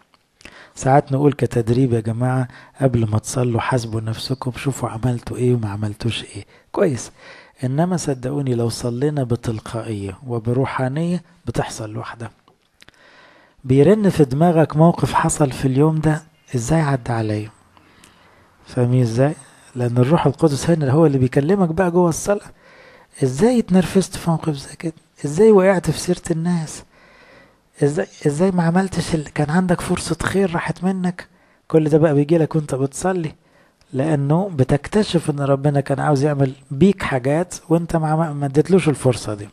ساعات نقول كتدريب يا جماعة قبل ما تصلوا حاسبوا نفسكم، شوفوا عملتوا ايه وما عملتوش ايه كويس. انما صدقوني لو صلينا بتلقائية وبروحانية بتحصل لوحدها. بيرن في دماغك موقف حصل في اليوم ده، ازاي عدى عليا، فاهمين ازاي؟ لان الروح القدس هنا هو اللي بيكلمك بقى جوه الصلاة. ازاي اتنرفزت في موقف زي كده، ازاي وقعت في سيرة الناس، ازاي ما عملتش اللي كان عندك فرصة خير راحت منك. كل ده بقى بيجي لك وانت بتصلي، لانه بتكتشف ان ربنا كان عاوز يعمل بيك حاجات وانت ما اديتلوش الفرصة دي.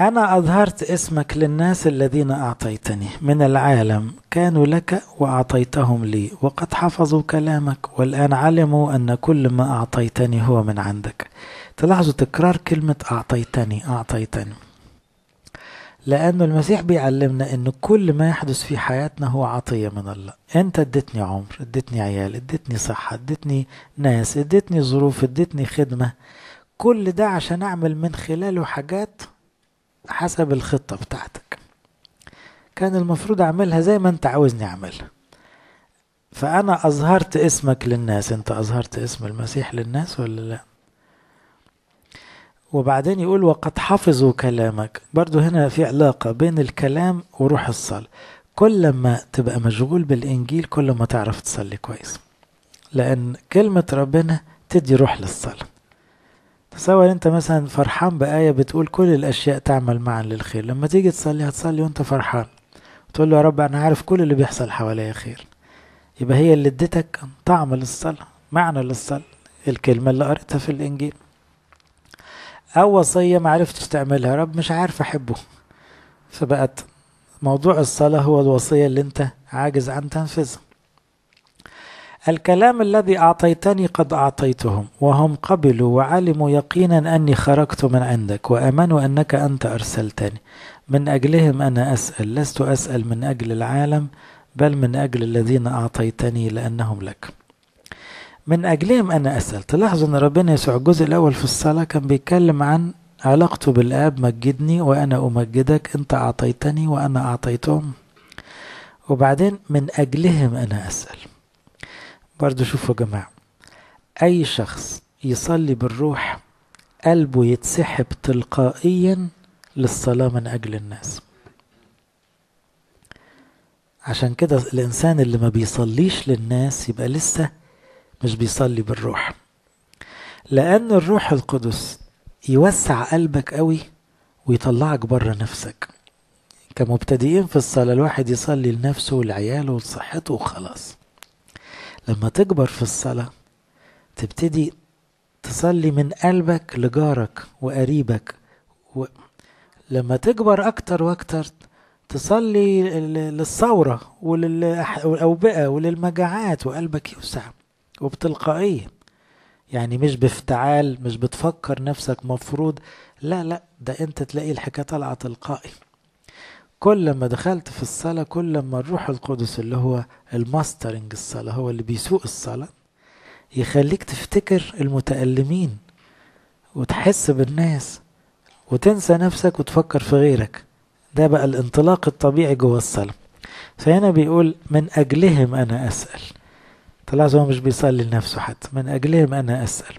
أنا أظهرت اسمك للناس الذين أعطيتني من العالم، كانوا لك وأعطيتهم لي وقد حفظوا كلامك والآن علموا أن كل ما أعطيتني هو من عندك. تلاحظوا تكرار كلمة أعطيتني أعطيتني، لأن المسيح بيعلمنا أن كل ما يحدث في حياتنا هو عطية من الله. أنت اديتني عمر، اديتني عيال، اديتني صحة، اديتني ناس، اديتني ظروف، اديتني خدمة، كل ده عشان أعمل من خلاله حاجات حسب الخطة بتاعتك. كان المفروض أعملها زي ما أنت عاوزني أعملها. فأنا أظهرت اسمك للناس. أنت أظهرت اسم المسيح للناس ولا لا؟ وبعدين يقول وقد حفظوا كلامك. برضو هنا في علاقة بين الكلام وروح الصلاة. كل ما تبقى مشغول بالإنجيل كل ما تعرف تصلي كويس، لأن كلمة ربنا تدي روح للصلاة. تصور انت مثلا فرحان بآية بتقول كل الأشياء تعمل معا للخير، لما تيجي تصلي هتصلي وانت فرحان، تقول له يا رب أنا عارف كل اللي بيحصل حواليا خير. يبقى هي اللي اديتك طعم للصلاة، معنى للصلاة، الكلمة اللي قريتها في الإنجيل. أو وصية ما عرفتش تعملها، رب مش عارف أحبه، فبقت موضوع الصلاة هو الوصية اللي انت عاجز عن تنفذها. الكلام الذي أعطيتني قد أعطيتهم وهم قبلوا وعلموا يقينا أني خرجت من عندك وأمنوا أنك أنت أرسلتني. من أجلهم أنا أسأل، لست أسأل من أجل العالم بل من أجل الذين أعطيتني لأنهم لك. من أجلهم أنا أسأل. تلاحظوا أن ربنا يسوع الجزء الأول في الصلاة كان بيتكلم عن علاقته بالآب، مجدني وأنا أمجدك، أنت أعطيتني وأنا أعطيتهم. وبعدين من أجلهم أنا أسأل. برضو شوفوا يا جماعة، أي شخص يصلي بالروح قلبه يتسحب تلقائيا للصلاة من أجل الناس. عشان كده الإنسان اللي ما بيصليش للناس يبقى لسه مش بيصلي بالروح، لأن الروح القدس يوسع قلبك قوي ويطلعك بره نفسك. كمبتدئين في الصلاة الواحد يصلي لنفسه ولعياله ولصحته وخلاص. لما تكبر في الصلاة تبتدي تصلي من قلبك لجارك وقريبك لما تكبر أكتر وأكتر تصلي للثورة وللأوبئة وللمجاعات وقلبك يوسع وبتلقائية، يعني مش بافتعال، مش بتفكر نفسك مفروض، لا لا، ده انت تلاقي الحكاية طالعة تلقائي. كل ما دخلت في الصلاة، كل ما الروح القدس اللي هو الماسترنج الصلاة، هو اللي بيسوق الصلاة، يخليك تفتكر المتألمين وتحس بالناس وتنسى نفسك وتفكر في غيرك. ده بقى الانطلاق الطبيعي جوه الصلاة. فهنا بيقول من أجلهم أنا أسأل. طلع هو مش بيصلي لنفسه حتى، من أجلهم أنا أسأل.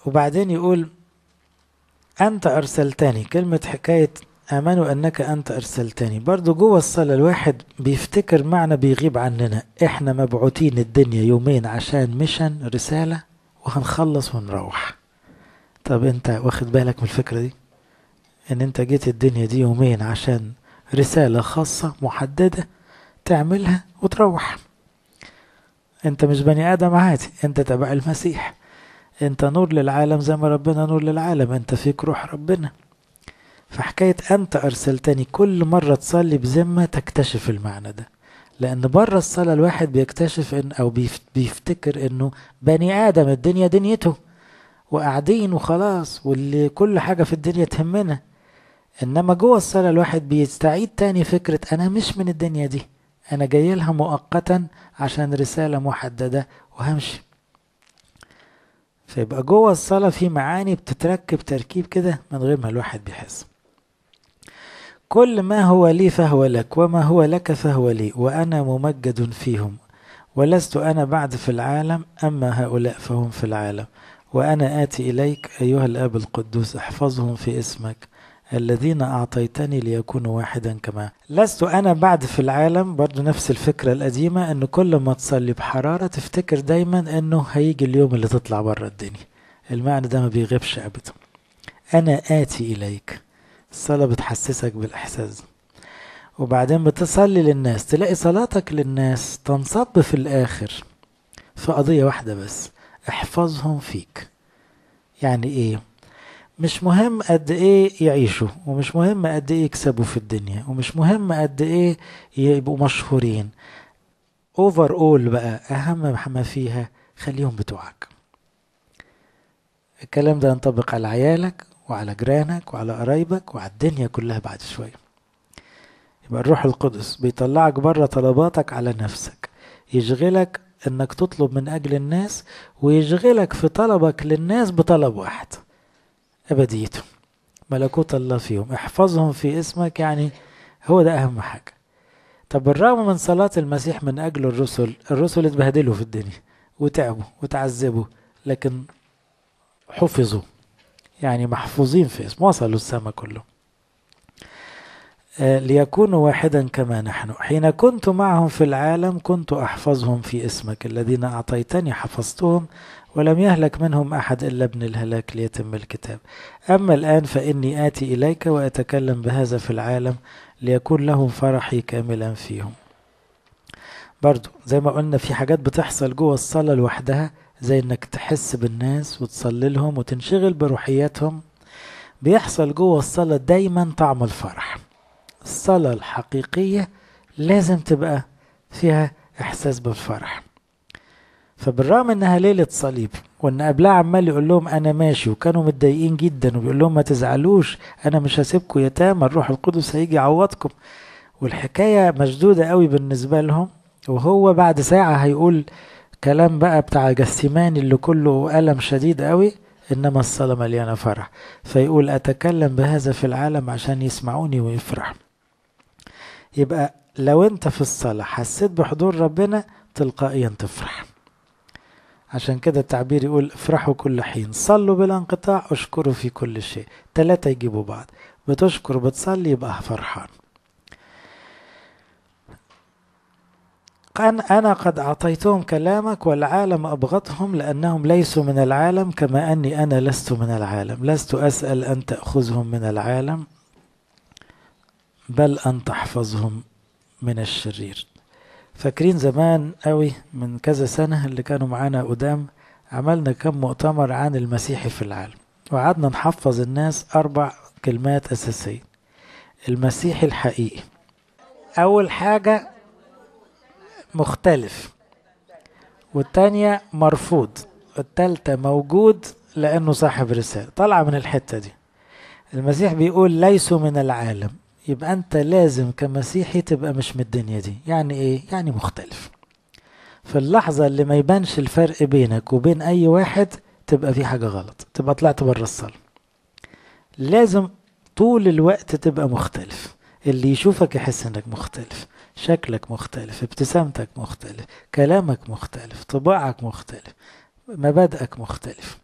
وبعدين يقول أنت أرسلتني. كلمة حكاية آمنوا أنك أنت أرسلتني، برضو جوه الصلاة الواحد بيفتكر معنى بيغيب عننا. إحنا مبعوتين الدنيا يومين عشان ميشن رسالة، وهنخلص ونروح. طب أنت واخد بالك من الفكرة دي؟ إن أنت جيت الدنيا دي يومين عشان رسالة خاصة محددة تعملها وتروح. أنت مش بني آدم عادي، أنت تبع المسيح، أنت نور للعالم زي ما ربنا نور للعالم، أنت فيك روح ربنا. فحكاية أنت أرسلتني، كل مرة تصلي بذمة تكتشف المعنى ده. لأن بره الصلاة الواحد بيكتشف إن أو بيفتكر إنه بني آدم الدنيا دنيته وقاعدين وخلاص، واللي كل حاجة في الدنيا تهمنا. إنما جوه الصلاة الواحد بيستعيد تاني فكرة أنا مش من الدنيا دي، أنا جاي لها مؤقتا عشان رسالة محددة وهمشي. فيبقى جوه الصلاة في معاني بتتركب تركيب كده من غير ما الواحد بيحس. كل ما هو لي فهو لك، وما هو لك فهو لي، وأنا ممجد فيهم، ولست أنا بعد في العالم، أما هؤلاء فهم في العالم، وأنا آتي إليك أيها الآب القدوس، احفظهم في اسمك الذين أعطيتني ليكونوا واحدا كما. لست أنا بعد في العالم، برضو نفس الفكرة القديمة، أنه كل ما تصلي بحرارة تفتكر دايما أنه هيجي اليوم اللي تطلع برا الدنيا. المعنى ده ما بيغيبش أبدا. أنا آتي إليك، الصلاة بتحسسك بالإحساس. وبعدين بتصلي للناس، تلاقي صلاتك للناس تنصب في الآخر في قضية واحدة بس: احفظهم فيك. يعني إيه؟ مش مهم قد إيه يعيشوا، ومش مهم قد إيه يكسبوا في الدنيا، ومش مهم قد إيه يبقوا مشهورين. اوفر اول بقى، أهم ما فيها خليهم بتوعك. الكلام ده ينطبق على عيالك وعلى جيرانك وعلى قرايبك وعلى الدنيا كلها بعد شوية. يبقى الروح القدس بيطلعك بره طلباتك على نفسك، يشغلك انك تطلب من اجل الناس، ويشغلك في طلبك للناس بطلب واحد: ابديته، ملكوت الله فيهم، احفظهم في اسمك. يعني هو ده اهم حاجة. طب بالرغم من صلاة المسيح من اجل الرسل اتبهدلوا في الدنيا وتعبوا وتعذبوا، لكن حفظوا، يعني محفوظين في اسم، وصلوا السماء كله. ليكونوا واحدا كما نحن، حين كنت معهم في العالم كنت أحفظهم في اسمك الذين أعطيتني حفظتهم، ولم يهلك منهم أحد إلا ابن الهلاك ليتم الكتاب. أما الآن فإني آتي إليك وأتكلم بهذا في العالم ليكون لهم فرحي كاملا فيهم. برضو زي ما قلنا في حاجات بتحصل جوه الصلاة لوحدها، زي انك تحس بالناس وتصلي لهم وتنشغل بروحياتهم. بيحصل جوه الصلاة دايما طعم الفرح. الصلاة الحقيقية لازم تبقى فيها إحساس بالفرح. فبالرغم إنها ليلة صليب، وإن قبلها عمال يقول لهم أنا ماشي، وكانوا متضايقين جدا، وبيقول لهم ما تزعلوش، أنا مش هسيبكم يتامى، الروح القدس هيجي يعوضكم، والحكاية مشدودة قوي بالنسبة لهم. وهو بعد ساعة هيقول كلام بقى بتاع جسيماني اللي كله ألم شديد قوي، إنما الصلاة مليانة فرح. فيقول أتكلم بهذا في العالم عشان يسمعوني ويفرح. يبقى لو انت في الصلاة حسيت بحضور ربنا تلقائيا تفرح. عشان كده التعبير يقول افرحوا كل حين، صلوا بلا انقطاع، اشكروا في كل شيء. 3 يجيبوا بعض، بتشكر بتصلي يبقى فرحان. أنا قد أعطيتهم كلامك والعالم أبغضهم لأنهم ليسوا من العالم كما أني أنا لست من العالم. لست أسأل أن تأخذهم من العالم، بل أن تحفظهم من الشرير. فاكرين زمان قوي من كذا سنة اللي كانوا معانا قدام، عملنا كم مؤتمر عن المسيحي في العالم، وقعدنا نحفظ الناس 4 كلمات أساسية: المسيحي الحقيقي. اول حاجة مختلف، والتانية مرفوض، والتالتة موجود لانه صاحب رسالة. طلع من الحتة دي. المسيح بيقول ليسوا من العالم، يبقى انت لازم كمسيحي تبقى مش من الدنيا دي. يعني ايه؟ يعني مختلف. في اللحظة اللي ما يبانش الفرق بينك وبين اي واحد تبقى في حاجة غلط، تبقى طلعت بره الصلاة. لازم طول الوقت تبقى مختلف. اللي يشوفك يحس انك مختلف، شكلك مختلف، ابتسامتك مختلف، كلامك مختلف، طباعك مختلف، مبادئك مختلف،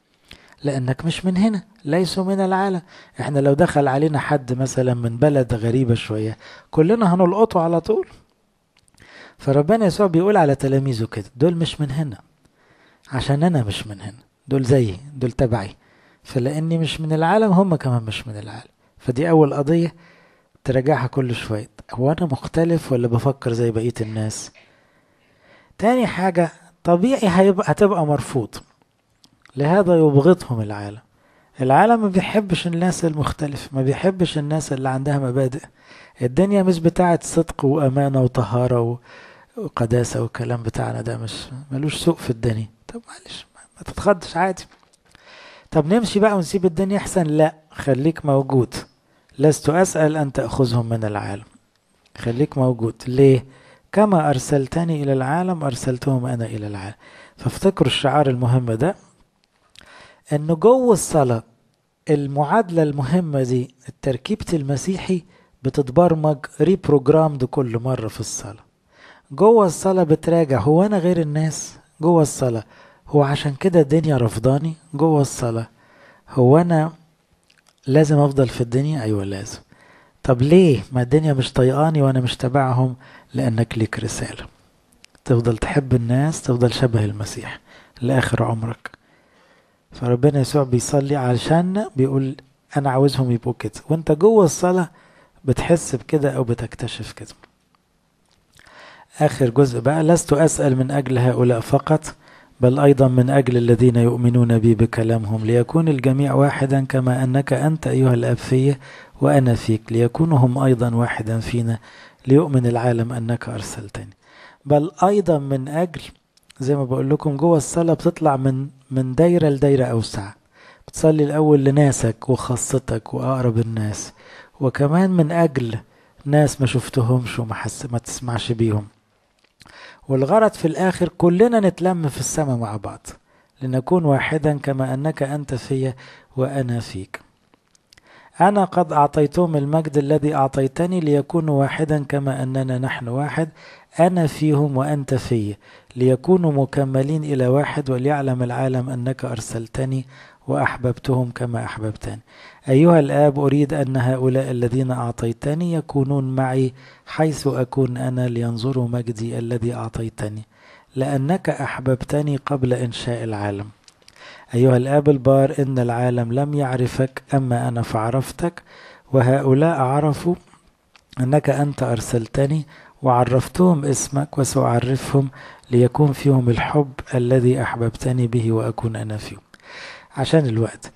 لانك مش من هنا. ليسوا من العالم. احنا لو دخل علينا حد مثلا من بلد غريبة شوية كلنا هنلقطه على طول. فربنا يسوع بيقول على تلاميذه كده، دول مش من هنا عشان انا مش من هنا، دول زيي، دول تبعي. فلاني مش من العالم هم كمان مش من العالم. فدي اول قضية تراجعها كل شوية، هو انا مختلف ولا بفكر زي بقية الناس؟ تاني حاجة طبيعي هتبقى مرفوض، لهذا يبغضهم العالم. العالم ما بيحبش الناس المختلف، ما بيحبش الناس اللي عندها مبادئ. الدنيا مش بتاعت صدق وأمانة وطهارة وقداسة والكلام بتاعنا ده، مش ملوش سوق في الدنيا. طب معلش ما تتخدش عادي. طب نمشي بقى ونسيب الدنيا أحسن؟ لا، خليك موجود. لست أسأل أن تأخذهم من العالم. خليك موجود. ليه؟ كما أرسلتني إلى العالم أرسلتهم أنا إلى العالم. فافتكروا الشعار المهم ده، أنه جوه الصلاة المعادلة المهمة دي، التركيبة المسيحي بتتبرمج ريبروجرامد كل مرة في الصلاة. جوه الصلاة بتراجع، هو أنا غير الناس؟ جوه الصلاة هو عشان كده الدنيا رفضاني؟ جوه الصلاة هو أنا لازم أفضل في الدنيا؟ أيوة لازم. طب ليه؟ ما الدنيا مش طيقاني وأنا مش تبعهم. لأنك ليك رسالة، تفضل تحب الناس، تفضل شبه المسيح لآخر عمرك. فربنا يسوع بيصلي علشان بيقول أنا عاوزهم يبقوا كده، وانت جوه الصلاة بتحس بكده أو بتكتشف كده. آخر جزء بقى، لست أسأل من أجل هؤلاء فقط بل أيضا من أجل الذين يؤمنون بي بكلامهم، ليكون الجميع واحدا كما أنك أنت أيها الأب فيه وأنا فيك، ليكونوا هم أيضا واحدا فينا، ليؤمن العالم أنك أرسلتني. بل أيضا من أجل، زي ما بقول لكم جوه الصلاة بتطلع من دايرة لدايرة أوسع. بتصلي الأول لناسك وخاصتك وأقرب الناس، وكمان من أجل ناس ما شفتهمش ما تسمعش بيهم. والغرض في الآخر كلنا نتلم في السماء مع بعض، لنكون واحدا كما أنك أنت في وأنا فيك. أنا قد أعطيتهم المجد الذي أعطيتني ليكونوا واحدا كما أننا نحن واحد، أنا فيهم وأنت في، ليكونوا مكملين إلى واحد، وليعلم العالم أنك أرسلتني وأحببتهم كما أحببتني. أيها الآب أريد أن هؤلاء الذين أعطيتني يكونون معي حيث أكون أنا، لينظروا مجدي الذي أعطيتني، لأنك أحببتني قبل إنشاء العالم. أيها الآب البار، إن العالم لم يعرفك أما أنا فعرفتك، وهؤلاء عرفوا أنك أنت أرسلتني، وعرفتهم اسمك وسأعرفهم، ليكون فيهم الحب الذي أحببتني به وأكون أنا فيهم. عشان الوقت،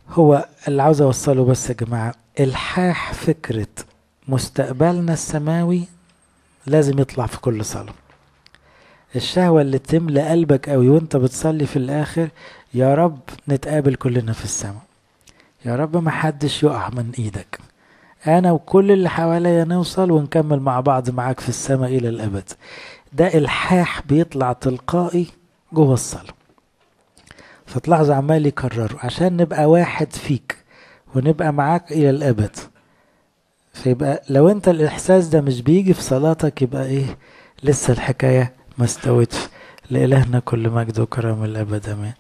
هو اللي عاوز أوصله بس يا جماعة، الحاح فكرة مستقبلنا السماوي لازم يطلع في كل صلاة. الشهوة اللي تملى قلبك قوي وانت بتصلي في الآخر، يا رب نتقابل كلنا في السماء، يا رب ما حدش يقع من ايدك، انا وكل اللي حواليا نوصل ونكمل مع بعض معاك في السماء الى الابد. ده الحاح بيطلع تلقائي جوه الصلاة. فتلاحظوا عمال يكرروا عشان نبقى واحد فيك ونبقى معاك الى الابد. فيبقى لو انت الاحساس ده مش بيجي في صلاتك، يبقى ايه؟ لسه الحكاية ما استوتش. لإلهنا كل مجد وكرم الابد، امين.